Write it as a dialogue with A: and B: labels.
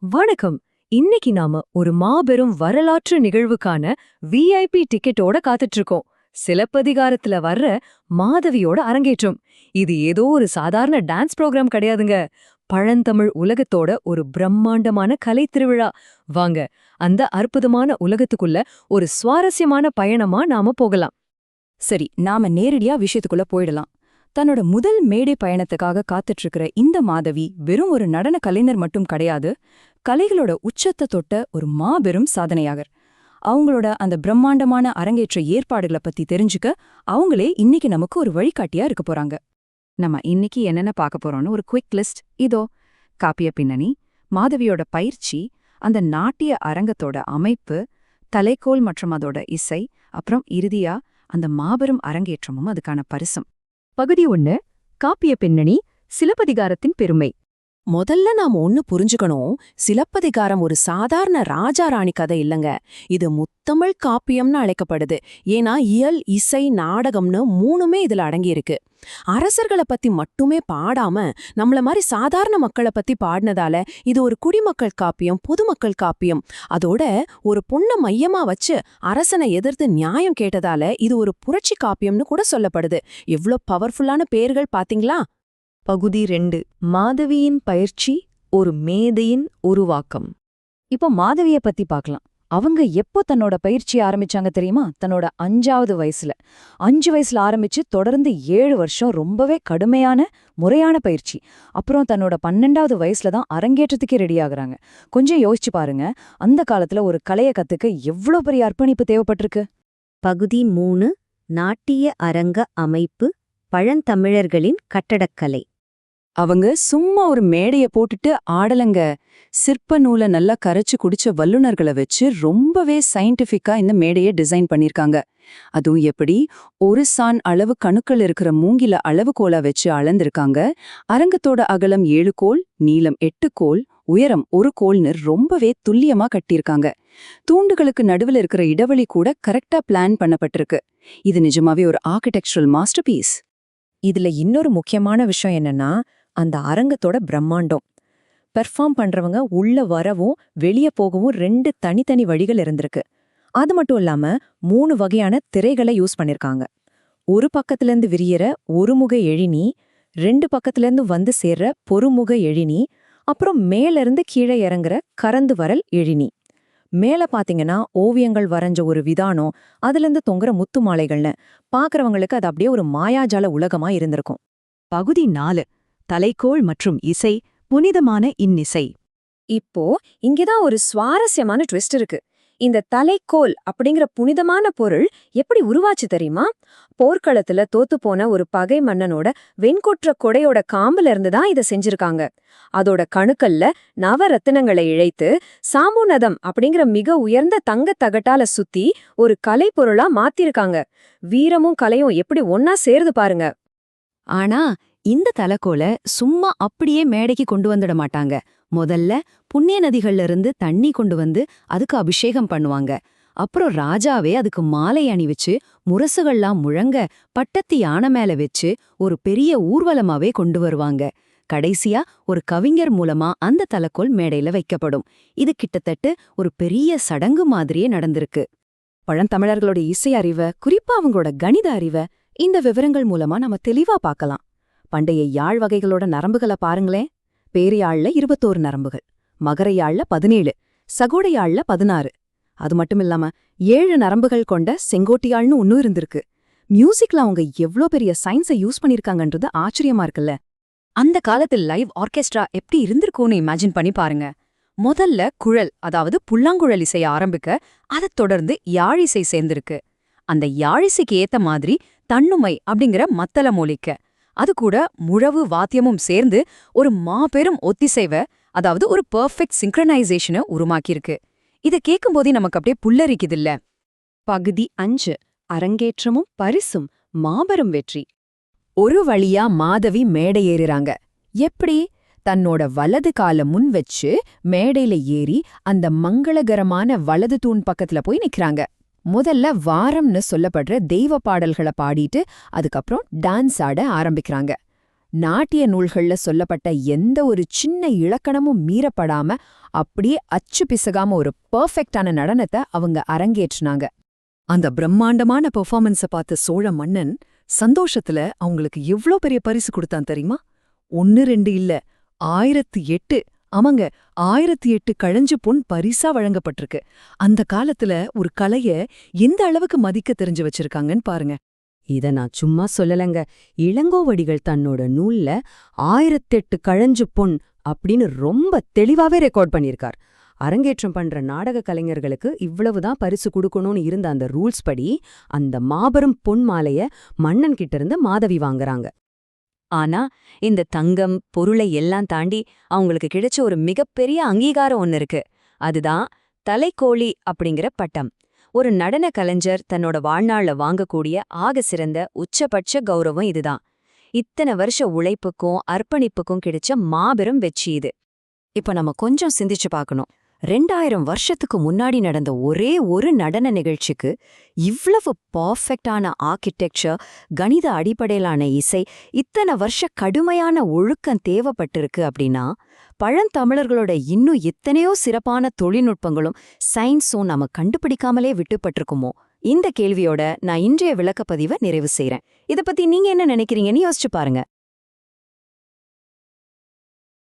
A: வணக்கம். இன்னைக்கு நாம ஒரு மாபெரும் வரலாற்று நிகழ்வுக்கான விஐபி டிக்கெட்டோட காத்துட்டு இருக்கோம். சிலப்பதிகாரத்துல வர்ற மாதவியோட அரங்கேற்றம். இது ஏதோ ஒரு சாதாரண டான்ஸ் ப்ரோக்ராம் கிடையாதுங்க. பழந்தமிழ் உலகத்தோட ஒரு பிரம்மாண்டமான கலை திருவிழா. வாங்க, அந்த அற்புதமான உலகத்துக்குள்ள ஒரு சுவாரஸ்யமான பயணமா நாம போகலாம்.
B: சரி, நாம நேரடியா விஷயத்துக்குள்ள போயிடலாம். தன்னோட முதல் மேடை பயணத்துக்காக காத்துட்டு இருக்கிற இந்த மாதவி வெறும் ஒரு நடன கலைஞர் மட்டும் கிடையாது, கலைகளோட உச்சத்தை தொட்ட ஒரு மாபெரும் சாதனையாகர். அவங்களோட அந்த பிரம்மாண்டமான அரங்கேற்ற ஏற்பாடுகளை பத்தி தெரிஞ்சுக்க அவங்களே இன்னைக்கு நமக்கு ஒரு வழிகாட்டியா இருக்க போறாங்க. நம்ம இன்னைக்கு என்னென்ன பார்க்க போறோம்னு ஒரு குவிக் லிஸ்ட் இதோ. காப்பிய பின்னணி, மாதவியோட பயிற்சி, அந்த நாட்டிய அரங்கத்தோட அமைப்பு, தலைக்கோல் மற்றும் அதோட இசை, அப்புறம் இறுதியா அந்த மாபெரும் அரங்கேற்றமும் அதுக்கான பரிசும்.
A: பகுதி 1. காப்பிய பின்னணி, சிலப்பதிகாரத்தின் பெருமை.
C: முதல்ல நாம ஒன்னு புரிஞ்சுக்கணும், சிலப்பதிகாரம் ஒரு சாதாரண ராஜா ராணி கதை இல்லங்க. இது முத்தமிழ் காப்பியம்னு அழைக்கப்படுது. ஏன்னா இயல், இசை, நாடகம்னு மூணுமே இதுல அடங்கியிருக்கு. அரசர்களை பத்தி மட்டுமே பாடாம நம்மள மாதிரி சாதாரண மக்களை பத்தி பாடினதால இது ஒரு குடிமக்கள் காப்பியம், பொதுமக்கள் காப்பியம். அதோட ஒரு பொண்ணை மையமா வச்சு அரசனை எதிர்த்து நியாயம் கேட்டதால இது ஒரு புரட்சி காப்பியம்னு கூட சொல்லப்படுது. எவ்ளோ பவர்ஃபுல்லான பேர்கள் பாத்தீங்களா?
A: பகுதி 2. மாதவியின் பயிற்சி, ஒரு மேதையின் உருவாக்கம்.
B: இப்போ மாதவிய பத்தி பார்க்கலாம். அவங்க எப்போ தன்னோட பயிற்சி ஆரம்பிச்சாங்க தெரியுமா? தன்னோட 5வது வயசுல. 5 வயசுல ஆரம்பிச்சு தொடர்ந்து 7 வருஷம் ரொம்பவே கடுமையான முறையான பயிற்சி. அப்புறம் தன்னோட 12வது வயசுல தான் அரங்கேற்றத்துக்கே ரெடி ஆகுறாங்க. கொஞ்சம் யோசிச்சு பாருங்க, அந்த காலத்துல ஒரு கலையை கத்துக்க எவ்வளோ பெரிய அர்ப்பணிப்பு தேவைப்பட்டிருக்கு.
D: பகுதி 3. நாட்டிய அரங்க அமைப்பு, பழந்தமிழர்களின் கட்டடக்கலை.
B: அவங்க சும்மா ஒரு மேடைய போட்டுட்டு ஆடலங்க. சிற்ப நூலை நல்லா கரைச்சு குடிச்ச வல்லுநர்களை வச்சு ரொம்பவே சயின்டிஃபிக்கா இந்த மேடையை டிசைன் பண்ணிருக்காங்க. அதுவும் எப்படி, ஒரு சான் அளவு கணுக்கள் இருக்கிற மூங்கில அளவுகோலா வச்சு அளந்திருக்காங்க. அரங்கத்தோட அகலம் 7 கோல், நீளம் 8 கோல், உயரம் 1 கோல்னு ரொம்பவே துல்லியமா கட்டியிருக்காங்க. தூண்டுகளுக்கு நடுவில் இருக்கிற இடைவெளி கூட கரெக்டா பிளான் பண்ணப்பட்டிருக்கு. இது நிஜமாவே ஒரு ஆர்கிடெக்சரல் மாஸ்டர் பீஸ்.
C: இதுல இன்னொரு முக்கியமான விஷயம் என்னன்னா, அந்த அரங்கத்தோட பிரம்மாண்டம். பெர்ஃபார்ம் பண்றவங்க உள்ள வரவும் வெளியே போகவும் 2 தனித்தனி வழிகள் இருந்திருக்கு. அது மட்டும் இல்லாம 3 வகையான திரைகளை யூஸ் பண்ணிருக்காங்க. ஒரு பக்கத்திலிருந்து விரியற ஒருமுக எழினி, 2 பக்கத்திலிருந்து வந்து சேர்ற பொறுமுக எழினி, அப்புறம் மேலிருந்து கீழே இறங்குற கரந்து வரல் எழினி. மேல பாத்தீங்கன்னா ஓவியங்கள் வரைஞ்ச ஒரு விதானம், அதுலேருந்து தொங்குற முத்து மாலைகள்னு பாக்குறவங்களுக்கு அது அப்படியே ஒரு மாயாஜால உலகமா இருந்திருக்கும்.
A: பகுதி 4. தலைக்கோள் மற்றும் இசை, புனிதமான இன்னிசை.
E: இப்போ இங்கதான் ஒரு சுவாரஸ்யமான ட்விஸ்ட் இருக்கு. இந்த தலைக்கோல் அப்படிங்கிற புனிதமான பொருள் எப்படி உருவாச்சு தெரியுமா? போர்க்களத்துல தோத்து போன ஒரு பகை மன்னனோட வெண்கொற்ற கொடையோட காம்புல இருந்துதான் இதை செஞ்சிருக்காங்க. அதோட கணுக்கல்ல நவரத்தினங்களை இழைத்து சாம்புநதம் அப்படிங்கிற மிக உயர்ந்த தங்க தகட்டால சுத்தி ஒரு கலை பொருளா மாத்திருக்காங்க. வீரமும் கலையும் எப்படி ஒன்னா சேருது பாருங்க.
B: ஆனா இந்த தலக்கோலை சும்மா அப்படியே மேடைக்கு கொண்டு வந்துட மாட்டாங்க. முதல்ல புண்ணிய நதிகள்ல இருந்து தண்ணி கொண்டு வந்து அதுக்கு அபிஷேகம் பண்ணுவாங்க. அப்புறம் ராஜாவே அதுக்கு மாலை அணிவிச்சு முரசுகள்லாம் முழங்க பட்டத்து யானை மேல வச்சு ஒரு பெரிய ஊர்வலமாவே கொண்டு வருவாங்க. கடைசியா ஒரு கவிஞர் மூலமா அந்த தலக்கோல் மேடையில வைக்கப்படும். இது கிட்டத்தட்ட ஒரு பெரிய சடங்கு மாதிரியே நடந்திருக்கு. பழந்தமிழர்களோட இசை அறிவை, குறிப்பா அவங்களோட கணித அறிவை இந்த விவரங்கள் மூலமா நம்ம தெளிவா பார்க்கலாம். பண்டைய யாழ் வகைகளோட நரம்புகளை பாருங்களேன். பேரியாழ்ல 21 நரம்புகள், மகர யாழ்ல 17, சகோட யாழ்ல 16. அது மட்டுமில்லாம 7 நரம்புகள் கொண்ட செங்கோட்டியாழ்னு ஒன்னும் இருந்திருக்கு. மியூசிக்ல அவங்க எவ்ளோ பெரிய சயின்ஸை யூஸ் பண்ணிருக்காங்கன்றது ஆச்சரியமா இருக்குல்ல. அந்த காலத்தில் லைவ் ஆர்கெஸ்ட்ரா எப்படி இருந்திருக்கும்னு இமேஜின் பண்ணி பாருங்க. முதல்ல குழல், அதாவது புல்லாங்குழல் இசைய ஆரம்பிக்க, அதைத் தொடர்ந்து யாழிசை சேர்ந்திருக்கு. அந்த யாழிசைக்கு ஏத்த மாதிரி தன்னுமை அப்படிங்கிற மத்தள மொழிக்க, அது கூட முழவு வாத்தியமும் சேர்ந்து ஒரு மாபெரும் ஒத்திசைவ, அதாவது ஒரு பெர்ஃபெக்ட் சிங்க்ரனைசேஷனை உருமாக்கியிருக்கு. இதை கேட்கும்போதே நமக்கு அப்படியே புல்லரிக்குதில்ல.
A: பகுதி 5. அரங்கேற்றமும் பரிசும், மாபெரும் வெற்றி.
B: ஒரு வழியா மாதவி மேடை ஏறுறாங்க. எப்படி? தன்னோட வலது கால முன் வச்சு மேடையில ஏறி அந்த மங்களகரமான வலது தூண் பக்கத்துல போய் நிக்கிறாங்க. முதல்ல வாரம்னு சொல்லப்படுற தெய்வ பாடல்களை பாடிட்டு அதுக்கப்புறம் டான்ஸ் ஆட ஆரம்பிக்கிறாங்க. நாட்டிய நூல்கள்ல சொல்லப்பட்ட எந்த ஒரு சின்ன இலக்கணமும் மீறப்படாம அப்படியே அச்சு பிசகாம ஒரு பெர்ஃபெக்டான நடனத்தை அவங்க அரங்கேற்றினாங்க.
A: அந்த பிரம்மாண்டமான பெர்ஃபார்மன்ஸ பார்த்த சோழ மன்னன் சந்தோஷத்துல அவங்களுக்கு எவ்ளோ பெரிய பரிசு கொடுத்தான் தெரியுமா? 1 2 இல்ல, 1008. ஆமாங்க, 1008 கழஞ்சு பொன் பரிசா வழங்கப்பட்டிருக்கு. அந்த காலத்துல ஒரு கலைய எந்த அளவுக்கு மதிக்க தெரிஞ்சு வச்சிருக்காங்கன்னு பாருங்க.
B: இத நான் சும்மா சொல்லலங்க. இளங்கோவடிகள் தன்னோட நூல்ல 1008 கழஞ்சு பொன் அப்படின்னு ரொம்ப தெளிவாவே ரெக்கார்ட் பண்ணியிருக்கார். அரங்கேற்றம் பண்ற நாடக கலைஞர்களுக்கு இவ்வளவுதான் பரிசு கொடுக்கணும்னு இருந்த அந்த ரூல்ஸ் படி அந்த மாபெரும் பொன் மாலைய மன்னன் கிட்ட இருந்து மாதவி வாங்குறாங்க.
E: ஆனா இந்த தங்கம் பொருளை எல்லாம் தாண்டி அவங்களுக்கு கிடைச்ச ஒரு மிகப்பெரிய அங்கீகாரம் ஒன்னு இருக்கு. அதுதான் தலைக்கோழி அப்படிங்கிற பட்டம். ஒரு நடன கலைஞர் தன்னோட வாழ்நாள்ல வாங்கக்கூடிய ஆக சிறந்த உச்சபட்ச கௌரவம் இதுதான். இத்தனை வருஷ உழைப்புக்கும் அர்ப்பணிப்புக்கும் கிடைச்ச மாபெரும் வெற்றி இது. இப்ப நம்ம கொஞ்சம் சிந்திச்சு பார்க்கணும். 2000 வருஷத்துக்கு முன்னாடி நடந்த ஒரே ஒரு நடன நிகழ்ச்சிக்கு இவ்வளவு பர்ஃபெக்டான ஆர்கிடெக்சர், கணித அடிப்படையிலான இசை, இத்தனை வருஷ கடுமையான ஒழுக்கம் தேவைப்பட்டிருக்கு அப்படின்னா பழந்தமிழர்களோட இன்னும் எத்தனையோ சிறப்பான தொழில்நுட்பங்களும் சயின்ஸும் நம்ம கண்டுபிடிக்காமலே விட்டுப்பட்டிருக்குமோ? இந்த கேள்வியோட நான் இன்றைய விளக்கப்பதிவை நிறைவு செய்றேன். இத பத்தி நீங்க என்ன நினைக்கிறீங்கன்னு யோசிச்சு பாருங்க.